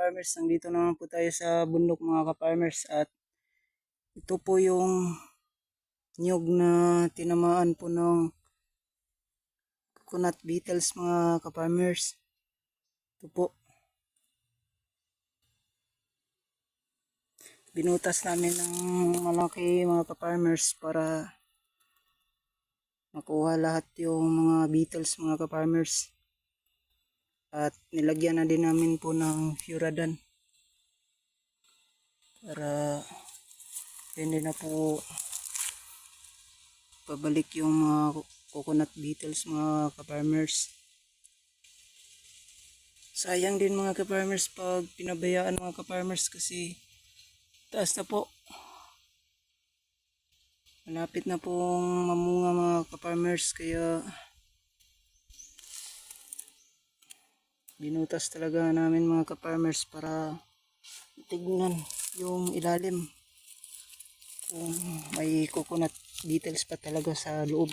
ka-farmers, nandito naman po tayo sa bundok mga ka-farmers at ito po yung niyog na tinamaan po ng coconut beetles mga ka-farmers. Ito po. Binutas namin ng malaki mga ka-farmers para makuha lahat yung mga beetles mga ka-farmers. At nilagyan na din namin po ng Furadan para hindi na po pabalik yung mga coconut beetles mga ka-farmers. Sayang din mga ka-farmers pag pinabayaan mga ka-farmers kasi taas na po. Malapit na pong mamunga mga ka-farmers kaya binutas talaga namin mga ka-farmers para tignan yung ilalim kung may coconut beetles pa talaga sa loob.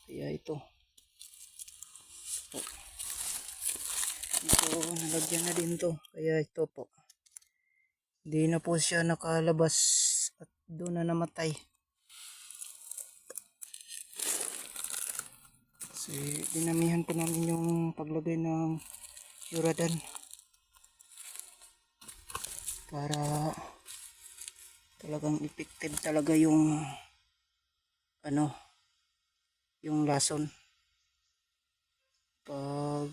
Kaya ito nalagyan na din to, kaya ito po hindi na po siya nakalabas at doon na namatay. So dinamihan po namin yung paglagay ng Furadan para talagang effective talaga yung yung lason pag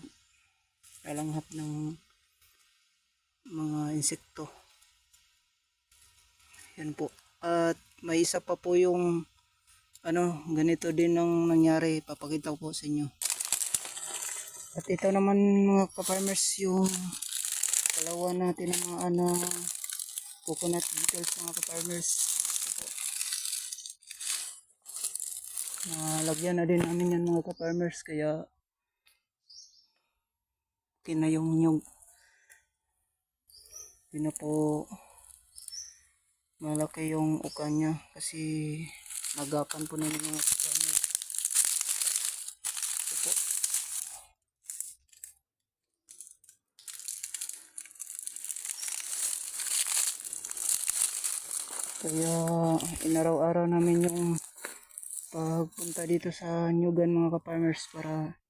lalanghap ng mga insekto. Yan po. At may isa pa po yung ganito din ang nangyari, papakita ko po sa inyo. At ito naman mga ka-farmers yung dalawa natin ng mga coconut beetles mga ka-farmers. Nalagyan na din namin yan mga ka-farmers kaya okay na yung nyug. Hindi na po malaki yung uka niya kasi nagapan po namin mga ka-farmers. Ito po. Kaya inaraw-araw namin yung pagpunta dito sa nyugan mga ka-farmers para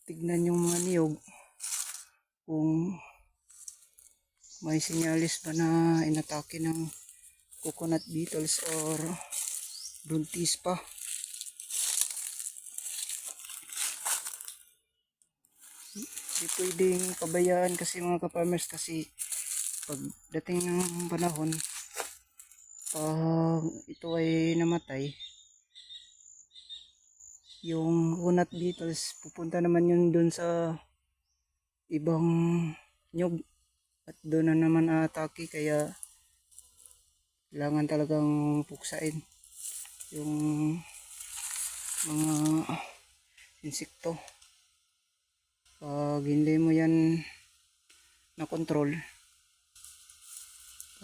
tignan yung mga niyog kung may sinyalis ba na inatake ng coconut beetles or buntis pa. Hindi pwedeng pabayaan kasi mga ka-farmers kasi pagdating ng panahon pag ito ay namatay yung coconut beetles pupunta naman yun dun sa ibang nyug at doon na naman atake kaya kailangan talagang puksain yung mga insekto. Pag hindi mo yan na control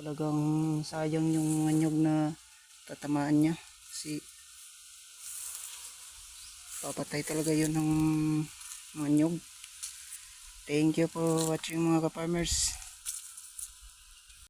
talagang sayang yung nyug na tatamaan niya kasi papatay talaga yun ng mga nyug. Thank you for watching mga ka-farmers.